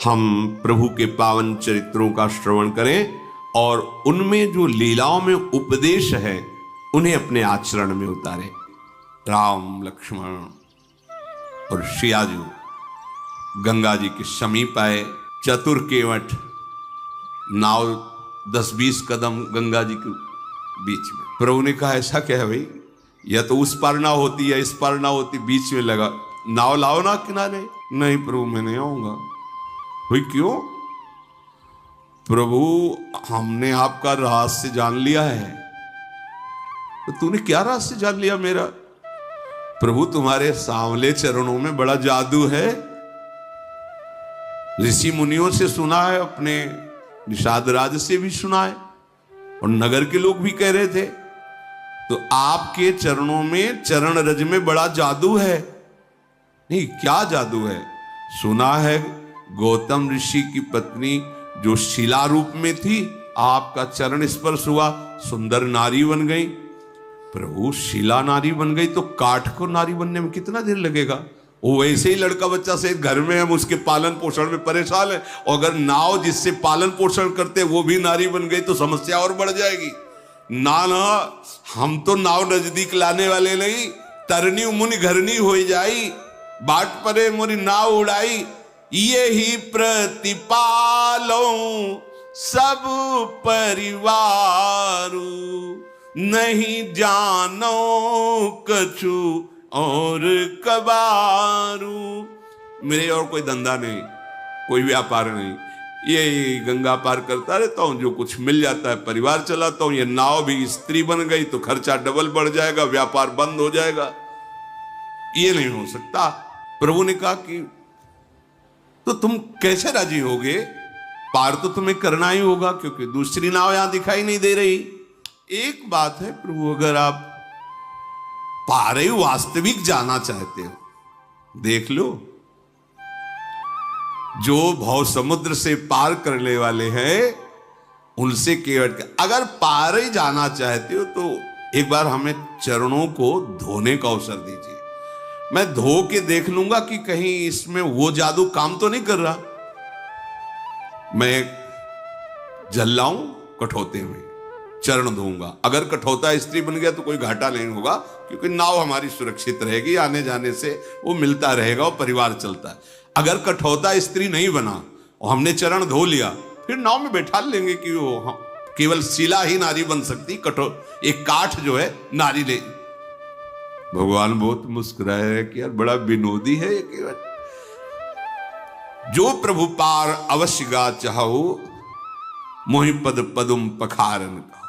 हम प्रभु के पावन चरित्रों का श्रवण करें और उनमें जो लीलाओं में उपदेश है उन्हें अपने आचरण में उतारें। राम लक्ष्मण और सियाजू गंगा जी के समीप आए। चतुर केवट नाव 10-20 कदम गंगा जी के बीच में। प्रभु ने कहा ऐसा क्या है भाई, या तो उस पार ना होती या इस पार ना होती, बीच में लगा, नाव लाओ ना किनारे। नहीं प्रभु मैं नहीं आऊंगा। भाई क्यों? प्रभु हमने आपका रहस्य जान लिया है। तो तूने क्या रहस्य जान लिया मेरा? प्रभु तुम्हारे सांवले चरणों में बड़ा जादू है। ऋषि मुनियों से सुना है, अपने निषाद राज से भी सुना है, और नगर के लोग भी कह रहे थे। तो आपके चरणों में, चरण रज में बड़ा जादू है। नहीं क्या जादू है? सुना है गौतम ऋषि की पत्नी जो शिला रूप में थी, आपका चरण स्पर्श हुआ, सुंदर नारी बन गई। प्रभु शिला नारी बन गई तो काठ को नारी बनने में कितना देर लगेगा? वो वैसे ही लड़का बच्चा से घर में, हम उसके पालन पोषण में परेशान है, और अगर नाव जिससे पालन पोषण करते वो भी नारी बन गई तो समस्या और बढ़ जाएगी। ना ना, हम तो नाव नजदीक लाने वाले नहीं, तरनी मुनि घरनी हो जाई, बाट परे मोरी नाव उड़ाई, ये ही प्रतिपालो सब परिवारू, नहीं जानो कछु और कबारू। मेरे और कोई धंधा नहीं, कोई व्यापार नहीं, ये गंगा पार करता रहता हूं, जो कुछ मिल जाता है परिवार चलाता हूं। ये नाव भी स्त्री बन गई तो खर्चा डबल बढ़ जाएगा, व्यापार बंद हो जाएगा, ये नहीं हो सकता। प्रभु ने कहा कि तो तुम कैसे राजी होगे? पार तो तुम्हें करना ही होगा, क्योंकि दूसरी नाव यहां दिखाई नहीं दे रही। एक बात है प्रभु, अगर आप पारे वास्तविक जाना चाहते हो, देख लो, जो भव समुद्र से पार करने वाले हैं उनसे केवट, अगर पार ही जाना चाहते हो तो एक बार हमें चरणों को धोने का अवसर दीजिए। मैं धो के देख लूंगा कि कहीं इसमें वो जादू काम तो नहीं कर रहा। मैं जल्लाऊं कठौते में, चरण धोऊंगा। अगर कठौता स्त्री बन गया तो कोई घाटा नहीं होगा, क्योंकि नाव हमारी सुरक्षित रहेगी, आने जाने से वो मिलता रहेगा और परिवार चलता है। अगर कठौता स्त्री नहीं बना और हमने चरण धो लिया, फिर नाव में बैठा लेंगे कि वो केवल शिला ही नारी बन सकती, एक काठ जो है नारी नहीं। भगवान बहुत मुस्कुराए रहे कि यार बड़ा विनोदी है ये केवल। जो प्रभु पार अवश्य गा चाहो, मोहि पद पदुम पखारन का।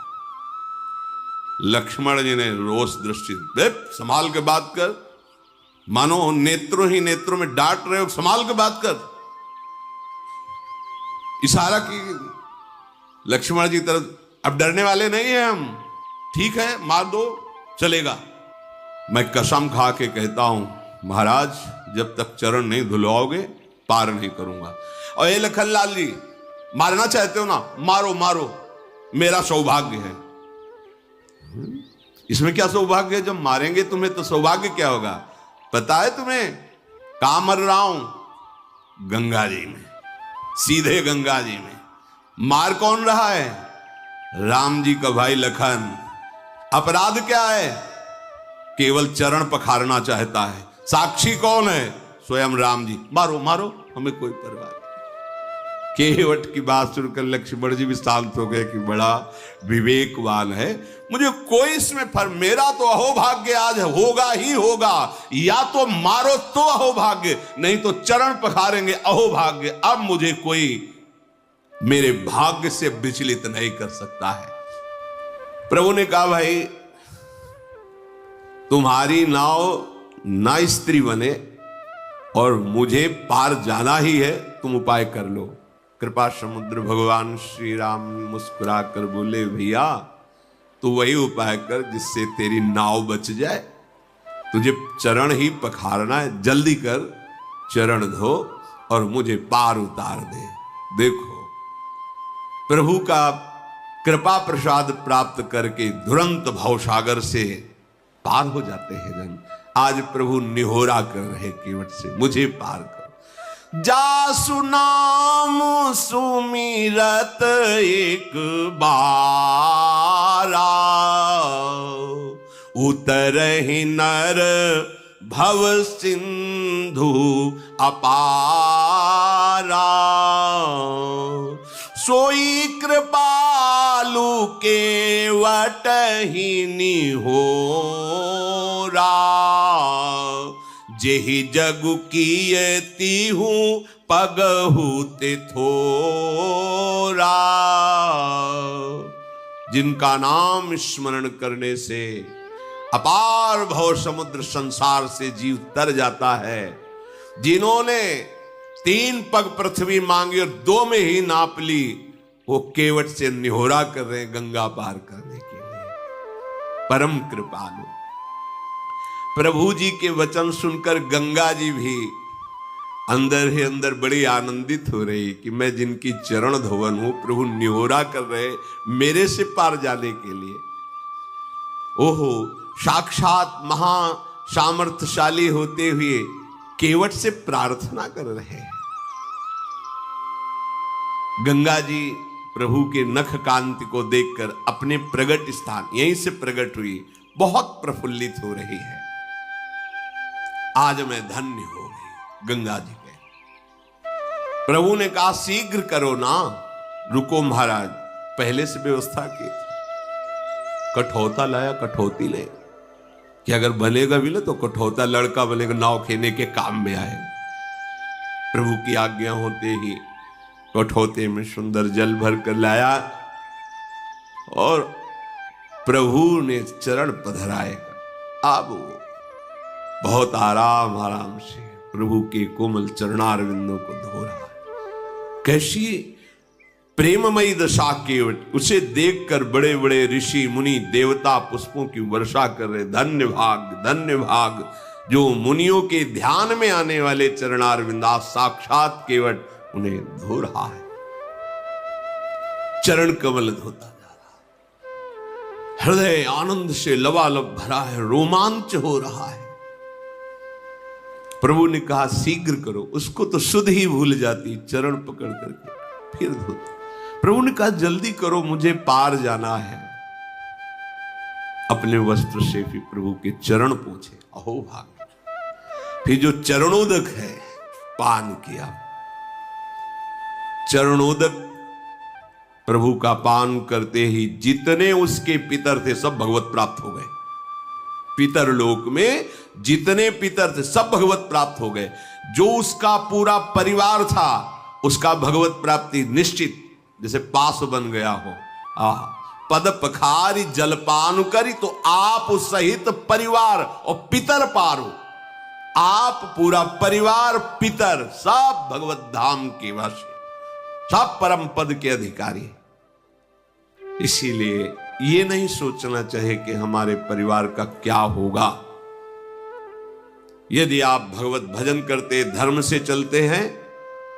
लक्ष्मण जी ने रोष दृष्टि, संभाल के बात कर, मानो नेत्रों ही नेत्रों में डांट रहे हो, संभाल के बात कर। इशारा की लक्ष्मण जी तरफ, अब डरने वाले नहीं है हम, ठीक है मार दो चलेगा। मैं कसम खा के कहता हूं महाराज, जब तक चरण नहीं धुलवाओगे पार नहीं करूंगा। और ये लखनलाल जी, मारना चाहते हो ना, मारो मारो, मेरा सौभाग्य है। इसमें क्या सौभाग्य है? जब मारेंगे तुम्हें तो सौभाग्य क्या होगा पता है तुम्हें? कहां मर रहा हूं? गंगा जी में, सीधे गंगा जी में। मार कौन रहा है? राम जी का भाई लखन। अपराध क्या है? केवल चरण पखारना चाहता है। साक्षी कौन है? स्वयं राम जी। मारो मारो, हमें कोई परवाह नहीं। केवट की बात सुनकर लक्ष्मण जी भी शांत हो गए कि बड़ा विवेकवान है, मुझे कोई इसमें फर्क, मेरा तो अहोभाग्य आज होगा ही होगा, या तो मारो तो अहोभाग्य, नहीं तो चरण पखारेंगे अहोभाग्य। अब मुझे कोई मेरे भाग्य से विचलित नहीं कर सकता है। प्रभु ने कहा भाई तुम्हारी नाव ना स्त्री बने और मुझे पार जाना ही है, तुम उपाय कर लो। कृपा समुद्र भगवान श्री राम मुस्कुरा कर बोले भैया तू वही उपाय कर जिससे तेरी नाव बच जाए। तुझे चरण ही पखारना है, जल्दी कर, चरण धो और मुझे पार उतार दे। देखो प्रभु का कृपा प्रसाद प्राप्त करके तुरंत भवसागर से पार हो जाते हैं जन। आज प्रभु निहोरा कर रहे केवट से, मुझे पार कर। जासु नाम सुमिरत एक बारा, उतरहि नर भव सिंधु अपारा। सोई कृपालु केवटहि निहोरा, जेहि जगु कीयति हूँ पगहु तिथोरा। जिनका नाम स्मरण करने से अपार भव समुद्र संसार से जीव तर जाता है, जिन्होंने 3 पग पृथ्वी मांगी और 2 में ही नाप ली, वो केवट से निहोरा कर रहे हैं गंगा पार करने के लिए। परम कृपालु प्रभु जी के वचन सुनकर गंगा जी भी अंदर ही अंदर बड़ी आनंदित हो रही कि मैं जिनकी चरण धोवन हूं, प्रभु निहोरा कर रहे मेरे से पार जाने के लिए। ओहो, साक्षात महा सामर्थ्यशाली होते हुए केवट से प्रार्थना कर रहे हैं। गंगा जी प्रभु के नख कांति को देखकर अपने प्रगट स्थान यहीं से प्रकट हुई, बहुत प्रफुल्लित हो रही है। आज मैं धन्य हो गई, गंगा जी के। प्रभु ने कहा शीघ्र करो ना, रुको महाराज, पहले से व्यवस्था की। कठौता लाया, कठौती ले कि अगर बनेगा भी ना तो कठौता लड़का बनेगा, नाव खेने के काम में आएगा। प्रभु की आज्ञा होते ही कठौते में सुंदर जल भर कर लाया और प्रभु ने चरण पधराएगा। अब बहुत आराम से प्रभु के कोमल चरणारविंदों को धो रहा है। कैसी प्रेममयी दशा केवट, उसे देखकर बड़े बड़े ऋषि मुनि देवता पुष्पों की वर्षा कर रहे। धन्य भाग जो मुनियों के ध्यान में आने वाले चरणारविंदा, साक्षात केवट उन्हें धो रहा है। चरण कमल धोता जा रहा है, हृदय आनंद से लबालब भरा है, रोमांच हो रहा है। प्रभु ने कहा शीघ्र करो, उसको तो सुध ही भूल जाती, चरण पकड़ करके फिर धोती। प्रभु ने कहा जल्दी करो, मुझे पार जाना है। अपने वस्त्र से भी प्रभु के चरण पूछे, अहो भाग। फिर जो चरणोदक है पान किया। चरणोदक प्रभु का पान करते ही जितने उसके पितर थे सब भगवत प्राप्त हो गए। पितर लोक में जितने पितर थे सब भगवत प्राप्त हो गए। जो उसका पूरा परिवार था उसका भगवत प्राप्ति निश्चित, जैसे पास बन गया हो। पद पखारी जलपान करी तो आप सहित परिवार और पितर पारो। आप पूरा परिवार पितर सब भगवत धाम के वासी, सब परम पद के अधिकारी। इसीलिए ये नहीं सोचना चाहिए कि हमारे परिवार का क्या होगा। यदि आप भगवत भजन करते, धर्म से चलते हैं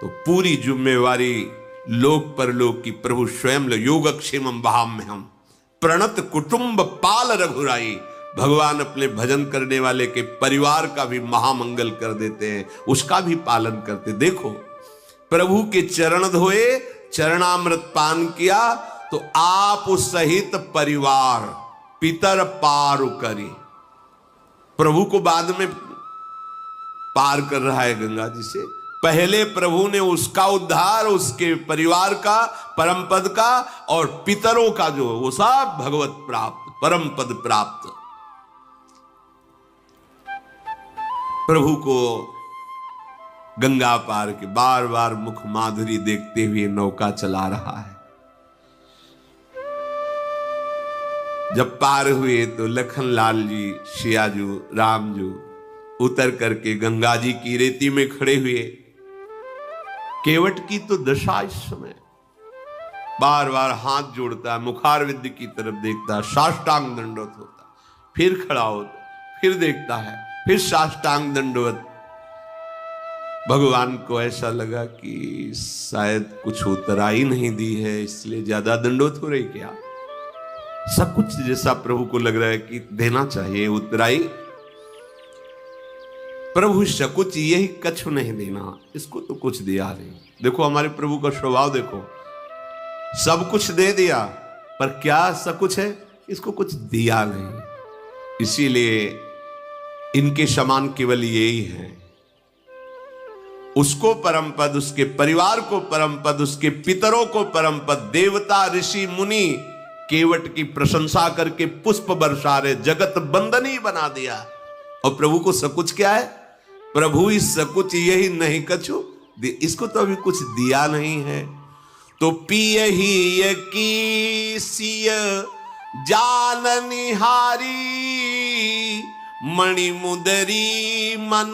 तो पूरी जिम्मेवारी लोक परलोक की प्रभु स्वयं लो। योगक्षेमं वहाम्यहम् प्रणत कुटुंब पाल रघुराई। भगवान अपने भजन करने वाले के परिवार का भी महामंगल कर देते हैं, उसका भी पालन करते। देखो प्रभु के चरण धोए, चरणामृत पान किया तो आप सहित परिवार पितर पार करी। प्रभु को बाद में पार कर रहा है गंगा जी से। पहले प्रभु ने उसका उद्धार, उसके परिवार का, परम पद का और पितरों का जो वो सब भगवत प्राप्त, परम पद प्राप्त। प्रभु को गंगा पार के बार बार मुख माधुरी देखते हुए नौका चला रहा है। जब पार हुए तो लखनलाल जी, सियाजू, रामजू उतर करके गंगा जी की रेती में खड़े हुए। केवट की तो दशा इस समय बार बार हाथ जोड़ता है, मुखारविंद की तरफ देखता है, साष्टांग दंडवत होता, फिर खड़ा होता, फिर देखता है, फिर साष्टांग दंडवत। भगवान को ऐसा लगा कि शायद कुछ उतराई नहीं दी है, इसलिए ज्यादा दंडवत हो रही क्या। सब कुछ जैसा प्रभु को लग रहा है कि देना चाहिए उतराई। प्रभु सकुच यही कछु नहीं देना, इसको तो कुछ दिया नहीं। देखो हमारे प्रभु का स्वभाव देखो, सब कुछ दे दिया पर क्या सकुच है, इसको कुछ दिया नहीं। इसीलिए इनके समान केवल यही है, उसको परम पद, उसके परिवार को परम पद, उसके पितरों को परम पद, देवता ऋषि मुनि केवट की प्रशंसा करके पुष्प बरसा रहे, जगत बंदनी बना दिया। और प्रभु को सकुच क्या है? प्रभु इस सकुच यही नहीं कछु, इसको तो अभी कुछ दिया नहीं है। तो पियहि की सिय जान निहारी, मणि मुदरी मन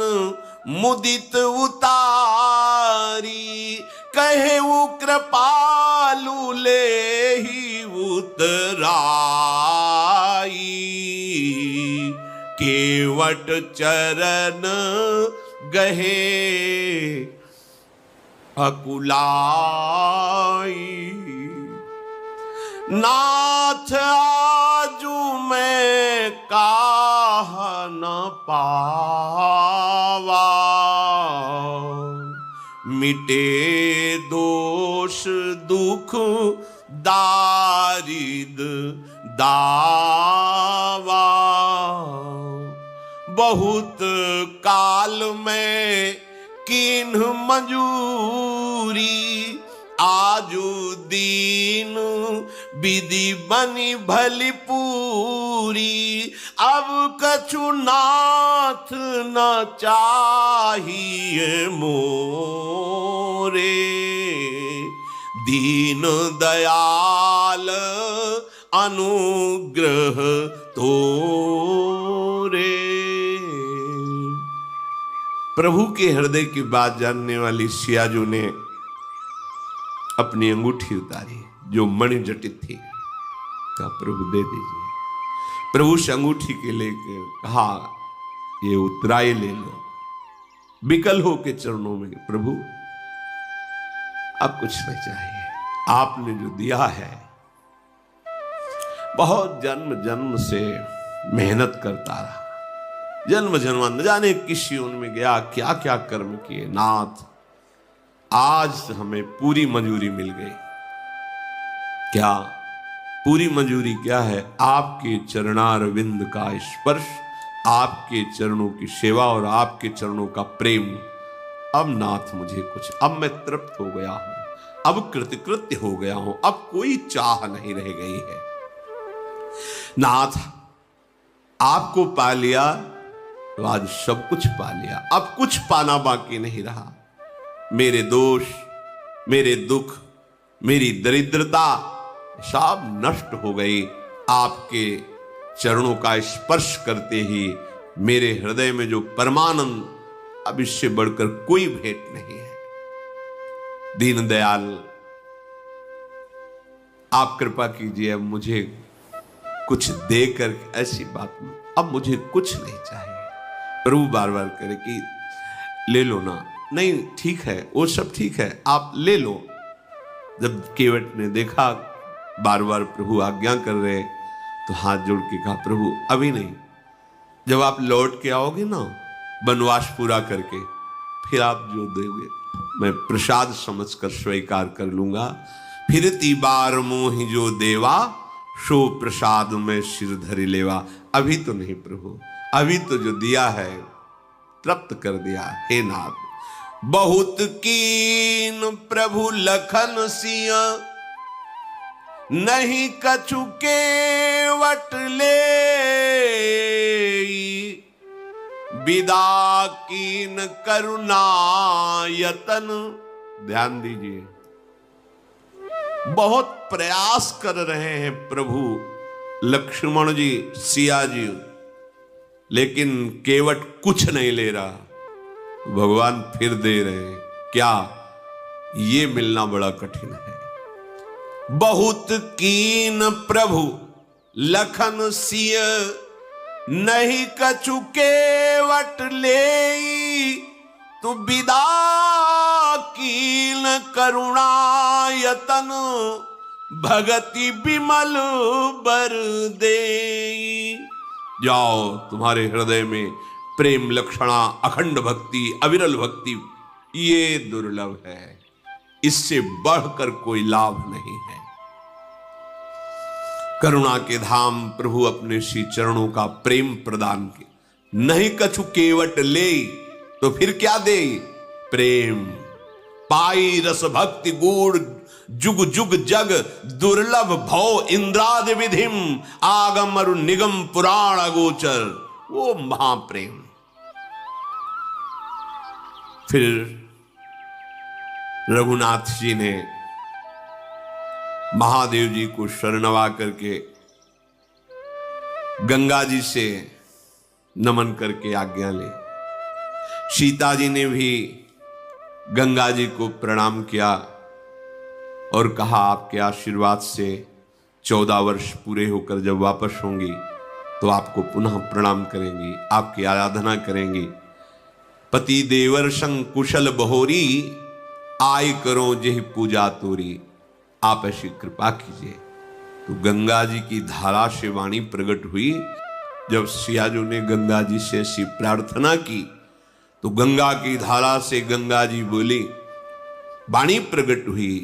मुदित उतारी, कहे वो कृपालु ले ही उतराई, केवट चरण गहे अकुलाई। नाथ आजू मैं काह न पावा, मिटे दोष दुख दारिद दावा, बहुत काल में किन्ह मंजूरी, आजू दीन विधि बनी भली पूरी, अब कछु नाथ न चाहिए मोरे, दीन दयाल अनुग्रह तोरे। प्रभु के हृदय की बात जानने वाली सियाजू ने अपनी अंगूठी उतारी जो मणि जटित थी, कहा प्रभु दे दीजिए। प्रभु से अंगूठी के लेकर कहा ये उतराई ले लो, विकल हो के चरणों में, प्रभु अब कुछ नहीं चाहिए, आपने जो दिया है, बहुत जन्म जन्म से मेहनत करता रहा, जन्म जन्म न जाने किस योनि में गया, क्या क्या कर्म किए, नाथ आज हमें पूरी मंजूरी मिल गई। क्या पूरी मंजूरी क्या है? आपके चरणारविंद का स्पर्श, आपके चरणों की सेवा और आपके चरणों का प्रेम। अब नाथ मुझे कुछ, अब मैं तृप्त हो गया हूं, अब कृतकृत्य हो गया हूं, अब कोई चाह नहीं रह गई है। नाथ आपको पा लिया तो आज सब कुछ पा लिया, अब कुछ पाना बाकी नहीं रहा। मेरे दोष, मेरे दुख, मेरी दरिद्रता सब नष्ट हो गई। आपके चरणों का स्पर्श करते ही मेरे हृदय में जो परमानंद, अब इससे बढ़कर कोई भेंट नहीं है। दीनदयाल आप कृपा कीजिए, अब मुझे कुछ देकर, ऐसी बात नहीं, अब मुझे कुछ नहीं चाहिए। प्रभु बार बार करे कि ले लो ना, नहीं ठीक है, वो सब ठीक है, आप ले लो। जब केवट ने देखा बार बार प्रभु आज्ञा कर रहे, तो हाथ जोड़ के कहा प्रभु अभी नहीं, जब आप लौट के आओगे ना वनवास पूरा करके, फिर आप जो दोगे मैं प्रसाद समझकर स्वीकार कर लूंगा। फिरती बार मोहि जो देवा, सो प्रसाद में सिर धरि लेवा। अभी तो नहीं प्रभु, अभी तो जो दिया है तृप्त कर दिया। हे नाथ बहुत कीन प्रभु लखन सिंह, नहीं कछु केवट ले, विदा कीन करुणा यतन। ध्यान दीजिए, बहुत प्रयास कर रहे हैं प्रभु लक्ष्मण जी, सिया जी, लेकिन केवट कुछ नहीं ले रहा। भगवान फिर दे रहे हैं, क्या ये मिलना बड़ा कठिन है। बहुत कीन प्रभु लखन सिय, नहीं कछु केवट ले, तो विदा कीन करुणा यतन, भगति विमल बर दे। जाओ, तुम्हारे हृदय में प्रेम लक्षणा, अखंड भक्ति, अविरल भक्ति, ये दुर्लभ है। इससे बढ़कर कोई लाभ नहीं है। करुणा के धाम प्रभु अपने श्री चरणों का प्रेम प्रदान के नहीं कछु केवट ले, तो फिर क्या दे? प्रेम पाई रस भक्ति गूढ़ जुग जुग जग दुर्लभ भव इंद्रादि विधिम आगम अरु निगम पुराण अगोचर, वो महाप्रेम। फिर रघुनाथ जी ने महादेव जी को शरणवा करके गंगा जी से नमन करके आज्ञा ली। सीता जी ने भी गंगा जी को प्रणाम किया और कहा, आपके आशीर्वाद से 14 वर्ष पूरे होकर जब वापस होंगी तो आपको पुनः प्रणाम करेंगी, आपकी आराधना करेंगी। पति देवर संग कुशल बहोरी, आय करो जेहि पूजा तोरी, आप ऐसी कृपा कीजिए। तो गंगा जी की धारा से वाणी प्रकट हुई। जब सियाजू ने गंगा जी से ऐसी प्रार्थना की तो गंगा की धारा से गंगा जी बोली, वाणी प्रकट हुई,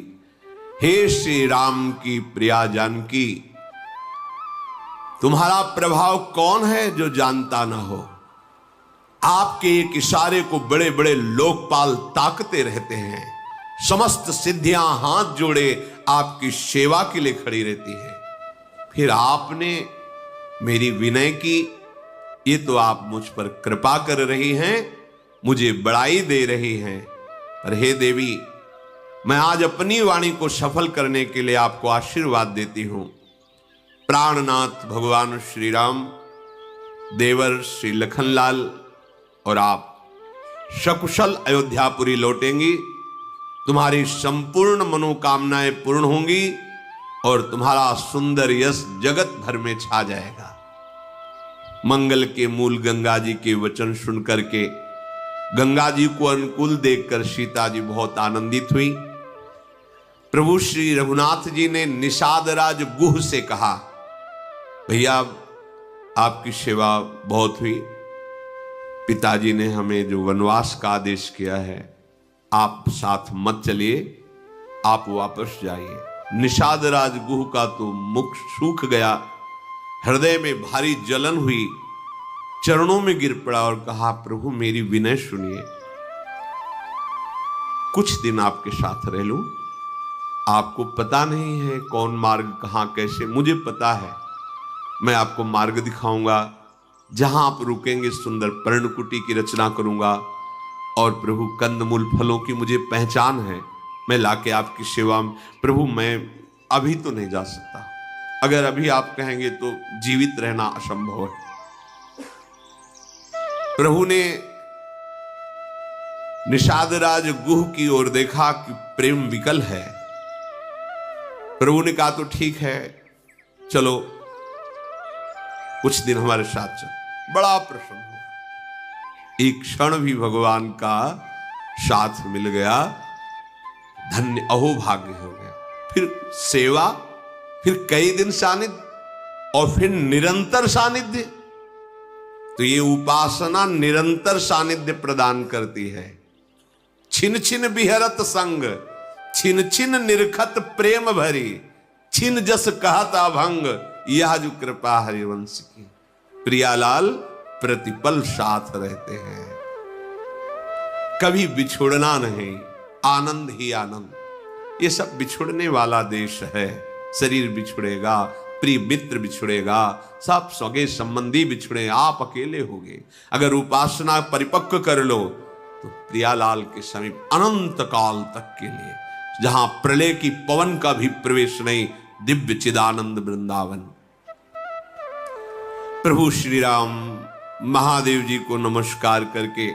हे श्री राम की प्रिया जानकी, तुम्हारा प्रभाव कौन है जो जानता ना हो। आपके एक इशारे को बड़े बड़े लोकपाल ताकते रहते हैं। समस्त सिद्धियां हाथ जोड़े आपकी सेवा के लिए खड़ी रहती है। फिर आपने मेरी विनय की, ये तो आप मुझ पर कृपा कर रही हैं, मुझे बड़ाई दे रही हैं। पर हे देवी, मैं आज अपनी वाणी को सफल करने के लिए आपको आशीर्वाद देती हूं। प्राणनाथ भगवान श्री राम, देवर श्री लखनलाल और आप सकुशल अयोध्यापुरी लौटेंगी। तुम्हारी संपूर्ण मनोकामनाएं पूर्ण होंगी और तुम्हारा सुंदर यश जगत भर में छा जाएगा। मंगल के मूल गंगा जी के वचन सुनकर के गंगा जी को अनुकूल देखकर सीता जी बहुत आनंदित हुई। प्रभु श्री रघुनाथ जी ने निषाद राज गुह से कहा, भैया आपकी सेवा बहुत हुई, पिताजी ने हमें जो वनवास का आदेश किया है, आप साथ मत चलिए, आप वापस जाइए। निषाद राज गुह का तो मुख सूख गया, हृदय में भारी जलन हुई, चरणों में गिर पड़ा और कहा, प्रभु मेरी विनय सुनिए, कुछ दिन आपके साथ रह लूं। आपको पता नहीं है कौन मार्ग कहां कैसे, मुझे पता है। मैं आपको मार्ग दिखाऊंगा, जहां आप रुकेंगे सुंदर पर्णकुटी की रचना करूंगा। और प्रभु कंदमूल फलों की मुझे पहचान है, मैं लाके आपकी सेवा में। प्रभु मैं अभी तो नहीं जा सकता, अगर अभी आप कहेंगे तो जीवित रहना असंभव है। प्रभु ने निषाद राज गुह की ओर देखा कि प्रेम विकल है। प्रभु ने कहा, तो ठीक है, चलो कुछ दिन हमारे साथ चलो। बड़ा प्रसन्न हुआ, एक क्षण भी भगवान का साथ मिल गया, धन्य अहोभाग्य हो गया। फिर सेवा, फिर कई दिन सानिध्य और फिर निरंतर सानिध्य। तो ये उपासना निरंतर सानिध्य प्रदान करती है। छिन छिन बिहरत संग, छिन छिन निरखत प्रेम भरी, छिन जस कहत अभंग, यह जो कृपा हरिवंश की। प्रियालाल प्रतिपल साथ रहते हैं, कभी बिछुड़ना नहीं, आनंद ही आनंद। ये सब बिछुड़ने वाला देश है। शरीर बिछुड़ेगा, प्रिय मित्र बिछुड़ेगा, सब सगे संबंधी बिछुड़े, आप अकेले होगे। अगर उपासना परिपक्व कर लो तो प्रियालाल के समीप अनंत काल तक के लिए, जहां प्रलय की पवन का भी प्रवेश नहीं, दिव्य चिदानंद वृंदावन। प्रभु श्री राम महादेव जी को नमस्कार करके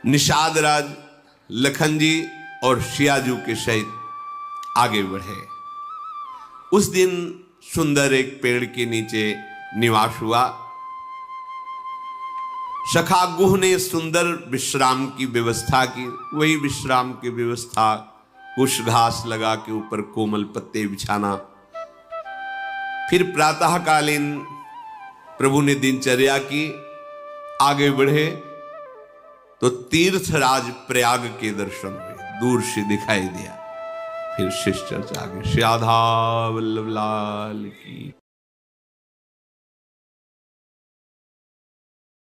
निषाद राज लखन जी और सियाजू के सहित आगे बढ़े। उस दिन सुंदर एक पेड़ के नीचे निवास हुआ। सखा गुह ने सुंदर विश्राम की व्यवस्था की। वही विश्राम की व्यवस्था, कुछ घास लगा के ऊपर कोमल पत्ते बिछाना। फिर प्रातःकालीन प्रभु ने दिनचर्या की, आगे बढ़े तो तीर्थराज प्रयाग के दर्शन हुए, दूर से दिखाई दिया। फिर शिष्य आगे, श्री राधा वल्लभ लाल की।